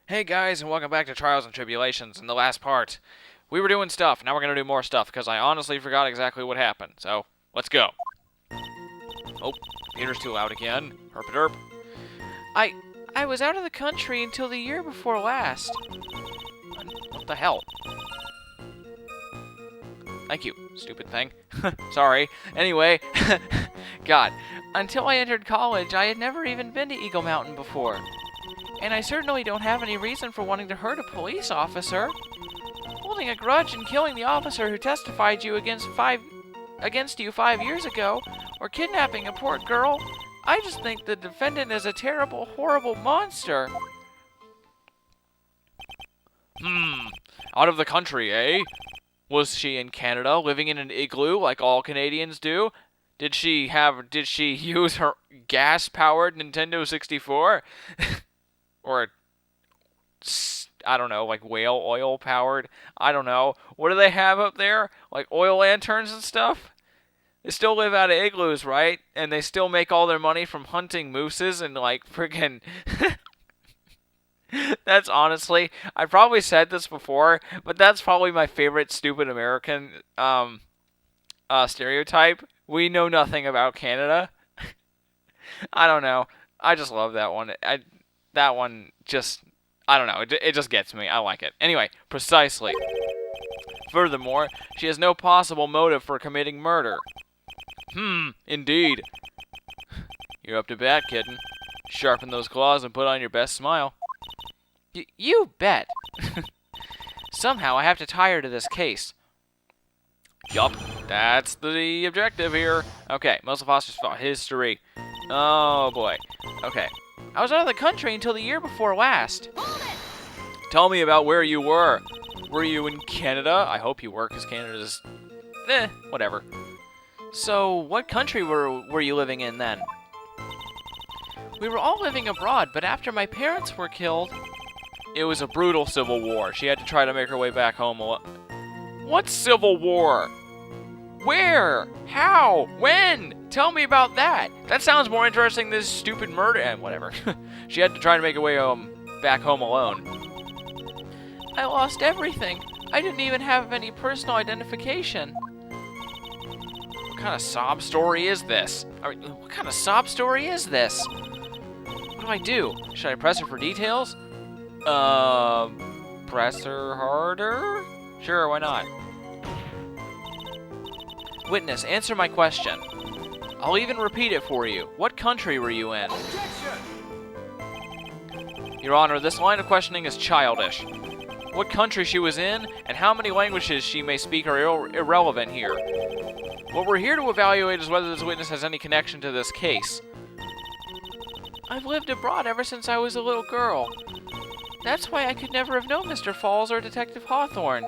Hey guys, and welcome back to Trials and Tribulations. In the last part, we were doing stuff. Now we're gonna do more stuff because I honestly forgot exactly what happened. So let's go. Oh, computer's too loud again. Herp. I I was out of the country until the year before last. What the hell? Thank you, stupid thing. Sorry. Anyway, God, until I entered college, I had never even been to Eagle Mountain before. And I certainly don't have any reason for wanting to hurt a police officer. Holding a grudge and killing the officer who testified you against you 5 years ago, or kidnapping a poor girl, I just think the defendant is a terrible, horrible monster. Out of the country, eh? Was she in Canada, living in an igloo like all Canadians do? Did she use her gas-powered Nintendo 64? Or, I don't know, like whale oil powered? I don't know. What do they have up there? Like oil lanterns and stuff? They still live out of igloos, right? And they still make all their money from hunting mooses and like friggin'... That's honestly, I probably said this before, but that's probably my favorite stupid American stereotype. We know nothing about Canada. I don't know. I just love that one. That one just, I don't know. It just gets me. I like it. Anyway, precisely. Furthermore, she has no possible motive for committing murder. Indeed. You're up to bat, kitten. Sharpen those claws and put on your best smile. You bet. Somehow I have to tie her to this case. Yup, that's the objective here. Okay, Melissa Foster's history. Oh boy. Okay. I was out of the country until the year before last. Tell me about where you were. Were you in Canada? I hope you were, because Canada's... whatever. So, what country were you living in then? We were all living abroad, but after my parents were killed... It was a brutal civil war. She had to try to make her way back home. What civil war? Where? How? When? Tell me about that. That sounds more interesting than this stupid murder. And whatever. She had to try to make her way back home alone. I lost everything. I didn't even have any personal identification. What kind of sob story is this? What kind of sob story is this? What do I do? Should I press her for details? Press her harder? Sure, why not? Witness, answer my question. I'll even repeat it for you. What country were you in? Objection! Your Honor, this line of questioning is childish. What country she was in, and how many languages she may speak are irrelevant here. What we're here to evaluate is whether this witness has any connection to this case. I've lived abroad ever since I was a little girl. That's why I could never have known Mr. Falls or Detective Hawthorne.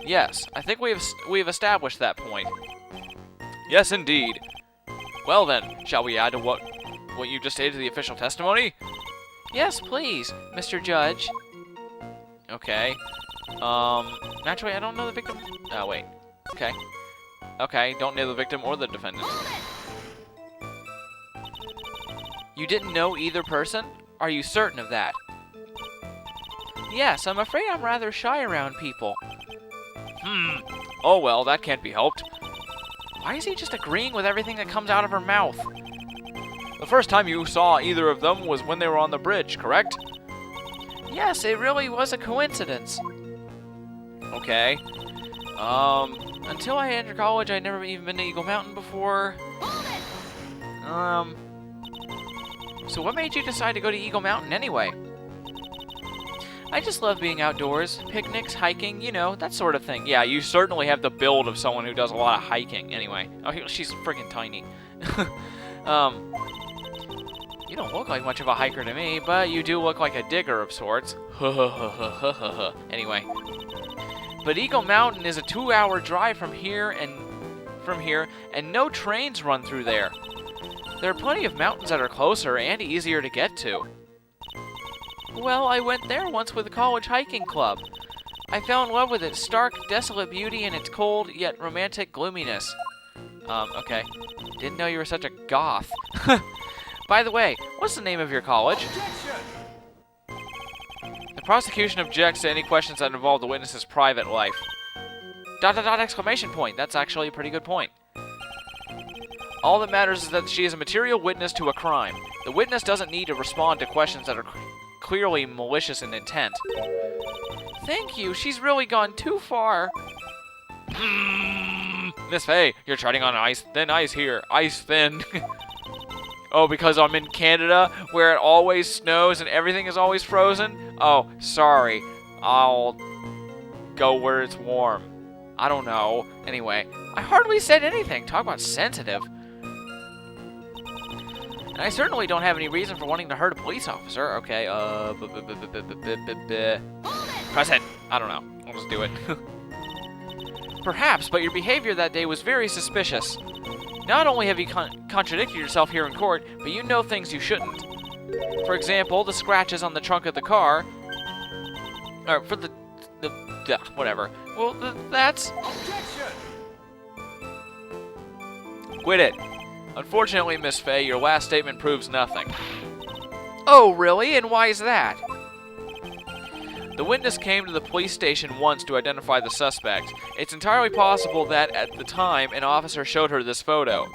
Yes, I think we've established that point. Yes, indeed. Well then, shall we add to what you just stated to the official testimony? Yes, please, Mr. Judge. Okay. Naturally, I don't know the victim. Oh, wait. Okay. Okay, don't know the victim or the defendant. You didn't know either person? Are you certain of that? Yes, I'm afraid I'm rather shy around people. Oh well, that can't be helped. Why is he just agreeing with everything that comes out of her mouth? The first time you saw either of them was when they were on the bridge, correct? Yes, it really was a coincidence. Okay. Until I entered college, I'd never even been to Eagle Mountain before. So what made you decide to go to Eagle Mountain anyway? I just love being outdoors. Picnics, hiking, you know, that sort of thing. Yeah, you certainly have the build of someone who does a lot of hiking. Anyway. Oh, she's freaking tiny. You don't look like much of a hiker to me, but you do look like a digger of sorts. Anyway. But Eagle Mountain is a 2-hour drive from here, and no trains run through there. There are plenty of mountains that are closer and easier to get to. Well, I went there once with a college hiking club. I fell in love with its stark, desolate beauty and its cold, yet romantic gloominess. Okay. Didn't know you were such a goth. By the way, what's the name of your college? Objection! The prosecution objects to any questions that involve the witness's private life. ... exclamation point. That's actually a pretty good point. All that matters is that she is a material witness to a crime. The witness doesn't need to respond to questions that are clearly malicious in intent. Thank you. She's really gone too far. Miss Faye, you're treading on thin ice here. Ice thin. Oh, because I'm in Canada, where it always snows and everything is always frozen? Oh, sorry. I'll go where it's warm. I don't know. Anyway, I hardly said anything. Talk about sensitive. And I certainly don't have any reason for wanting to hurt a police officer. Okay, press it. I don't know. I'll just do it. Perhaps, but your behavior that day was very suspicious. Not only have you contradicted yourself here in court, but you know things you shouldn't. For example, the scratches on the trunk of the car. Or for the whatever. Well, that's... Objection! Quit it. Unfortunately, Miss Faye, your last statement proves nothing. Oh, really? And why is that? The witness came to the police station once to identify the suspect. It's entirely possible that, at the time, an officer showed her this photo.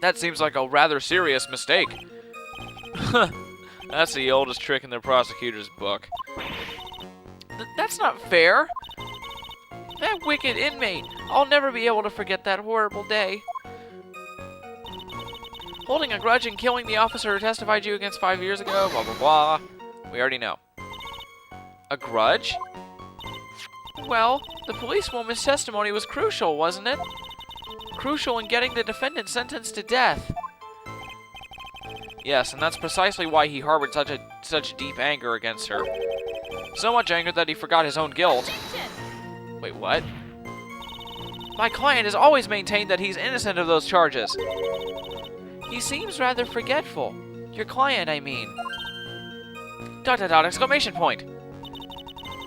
That seems like a rather serious mistake. That's the oldest trick in the prosecutor's book. That's not fair. That wicked inmate. I'll never be able to forget that horrible day. Holding a grudge and killing the officer who testified you against 5 years ago, blah, blah, blah. We already know. A grudge? Well, the policewoman's testimony was crucial, wasn't it? Crucial in getting the defendant sentenced to death. Yes, and that's precisely why he harbored such deep anger against her. So much anger that he forgot his own guilt. Wait, what? My client has always maintained that he's innocent of those charges. He seems rather forgetful. Your client, I mean. ... exclamation point.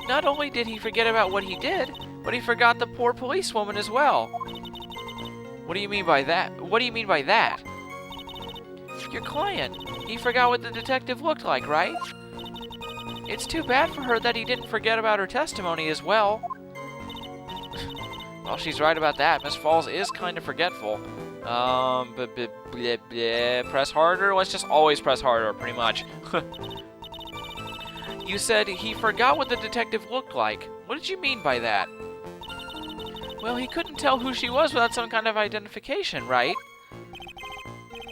Not only did he forget about what he did, but he forgot the poor policewoman as well. What do you mean by that? What do you mean by that? Your client. He forgot what the detective looked like, right? It's too bad for her that he didn't forget about her testimony as well. Well, she's right about that. Miss Falls is kind of forgetful. Press harder? Let's just always press harder, pretty much. You said he forgot what the detective looked like. What did you mean by that? Well, he couldn't tell who she was without some kind of identification, right?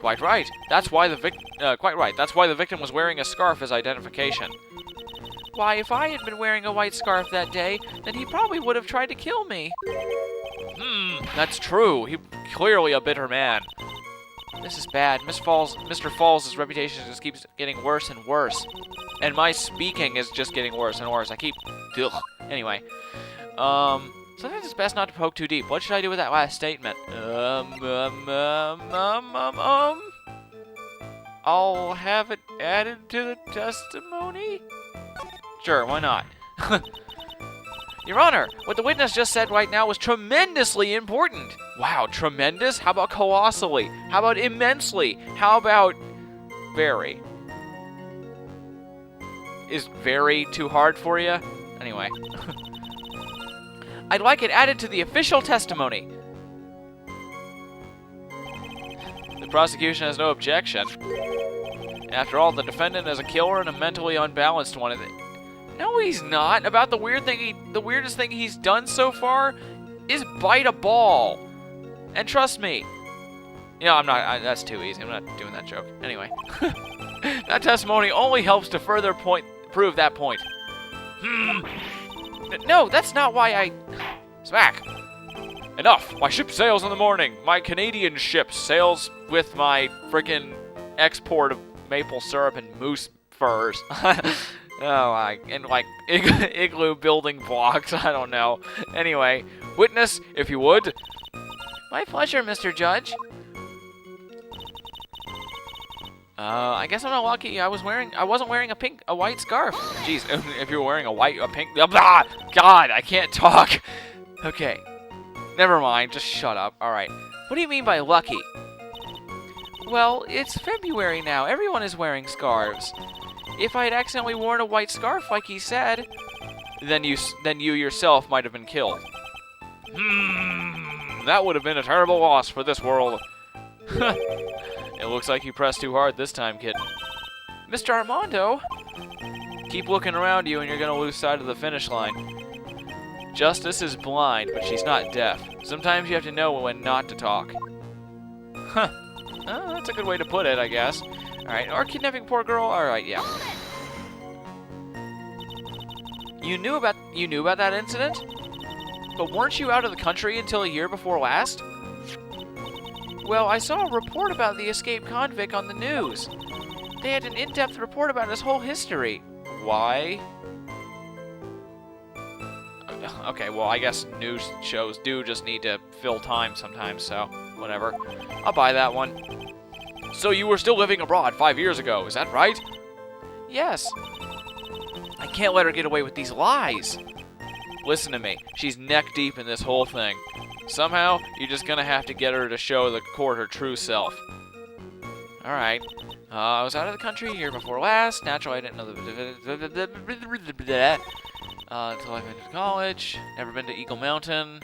Quite right. That's why the victim was wearing a scarf as identification. Why, if I had been wearing a white scarf that day, then he probably would have tried to kill me. That's true. He's clearly a bitter man. This is bad. Mr. Falls' reputation just keeps getting worse and worse. And my speaking is just getting worse and worse. I keep... Ugh. Anyway. Sometimes it's best not to poke too deep. What should I do with that last statement? I'll have it added to the testimony? Sure, why not? Your Honor, what the witness just said right now was tremendously important. Wow, tremendous? How about colossally? How about immensely? How about very? Is very too hard for you? Anyway. I'd like it added to the official testimony. The prosecution has no objection. After all, the defendant is a killer and a mentally unbalanced one. No, he's not. About the weirdest thing he's done so far is bite a ball. And trust me. You know, that's too easy. I'm not doing that joke. Anyway. That testimony only helps to further prove that point. No, that's not why I... Smack. Enough. My ship sails in the morning. My Canadian ship sails with my frickin' export of maple syrup and moose furs. And like igloo building blocks. I don't know. Anyway, witness, if you would. My pleasure, Mr. Judge. I guess I'm not lucky. I wasn't wearing a white scarf. Jeez, if you were wearing a pink, blah, God, I can't talk. Okay, never mind. Just shut up. All right. What do you mean by lucky? Well, it's February now. Everyone is wearing scarves. If I had accidentally worn a white scarf like he said, then you yourself might have been killed. That would have been a terrible loss for this world. It looks like you pressed too hard this time, kid. Mr. Armando? Keep looking around you and you're gonna lose sight of the finish line. Justice is blind, but she's not deaf. Sometimes you have to know when not to talk. Huh. That's a good way to put it, I guess. Alright, or kidnapping poor girl? Alright, yeah. You knew about that incident? But weren't you out of the country until a year before last? Well, I saw a report about the escaped convict on the news. They had an in-depth report about his whole history. Why? Okay, well, I guess news shows do just need to fill time sometimes, so whatever. I'll buy that one. So you were still living abroad 5 years ago, is that right? Yes. I can't let her get away with these lies. Listen to me. She's neck deep in this whole thing. Somehow, you're just gonna have to get her to show the court her true self. Alright. I was out of the country a year before last. Naturally, I didn't know until I went to college. Never been to Eagle Mountain.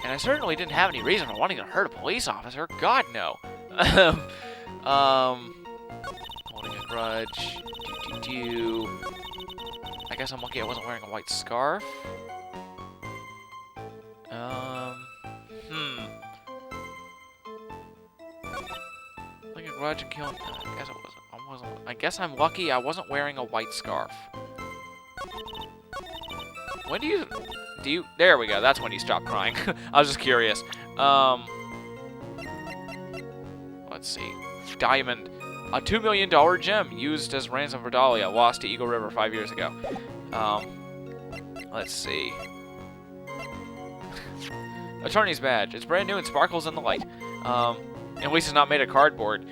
And I certainly didn't have any reason for wanting to hurt a police officer. God, no. Holding a grudge. I guess I'm lucky I wasn't wearing a white scarf. Holding a grudge and killing. I guess I'm lucky I wasn't wearing a white scarf. When do you? There we go. That's when you stop crying. I was just curious. Let's see. Diamond. A $2 million gem used as ransom for Dahlia, lost to Eagle River 5 years ago. Let's see. Attorney's badge. It's brand new and sparkles in the light. At least it's not made of cardboard.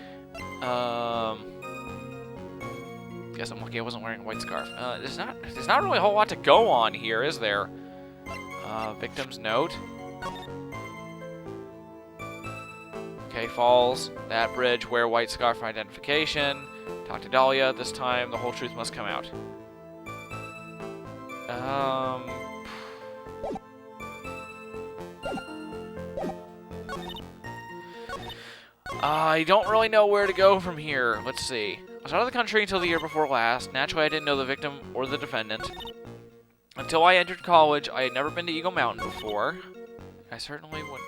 Guess I'm lucky I wasn't wearing a white scarf. There's not really a whole lot to go on here, is there? Victim's note. Okay, falls. That bridge, wear white scarf for identification. Talk to Dahlia. This time, the whole truth must come out. I don't really know where to go from here. Let's see. I was out of the country until the year before last. Naturally, I didn't know the victim or the defendant. Until I entered college, I had never been to Eagle Mountain before. I certainly wouldn't.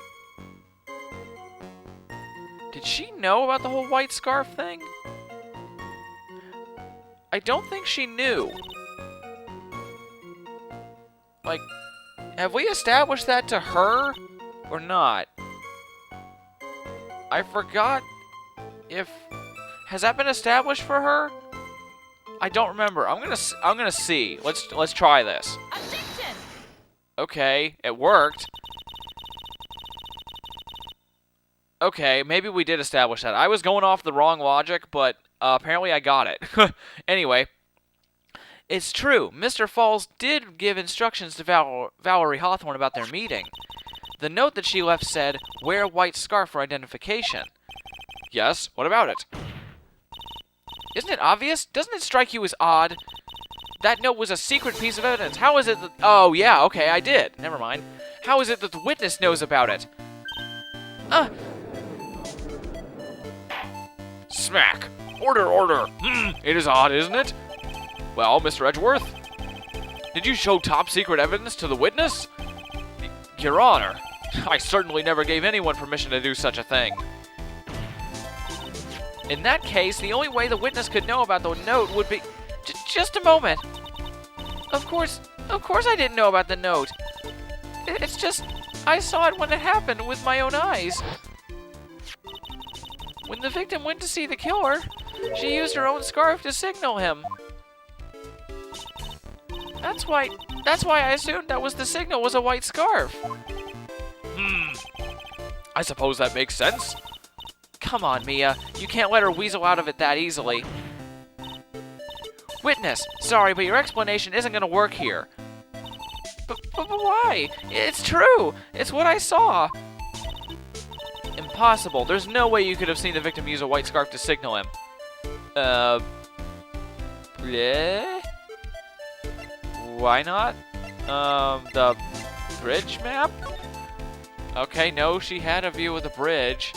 Did she know about the whole white scarf thing? I don't think she knew. Like, have we established that to her or not? I forgot if... Has that been established for her? I don't remember. I'm gonna see. Let's try this. Objection! Okay, it worked. Okay, maybe we did establish that. I was going off the wrong logic, but apparently I got it. Anyway, it's true. Mr. Falls did give instructions to Valerie Hawthorne about their meeting. The note that she left said, wear a white scarf for identification. Yes, what about it? Isn't it obvious? Doesn't it strike you as odd? That note was a secret piece of evidence. How is it that... Oh, yeah, okay, I did. Never mind. How is it that the witness knows about it? Smack! Order, order! It is odd, isn't it? Well, Mr. Edgeworth, did you show top-secret evidence to the witness? Your Honor, I certainly never gave anyone permission to do such a thing. In that case, the only way the witness could know about the note would be... Just a moment. Of course I didn't know about the note. It's just, I saw it when it happened with my own eyes. When the victim went to see the killer, she used her own scarf to signal him. That's why I assumed that was the signal was a white scarf. I suppose that makes sense. Come on, Mia. You can't let her weasel out of it that easily. Witness, sorry, but your explanation isn't going to work here. But why? It's true. It's what I saw. Impossible. There's no way you could have seen the victim use a white scarf to signal him. Bleh? Why not? The bridge map? Okay, no, she had a view of the bridge.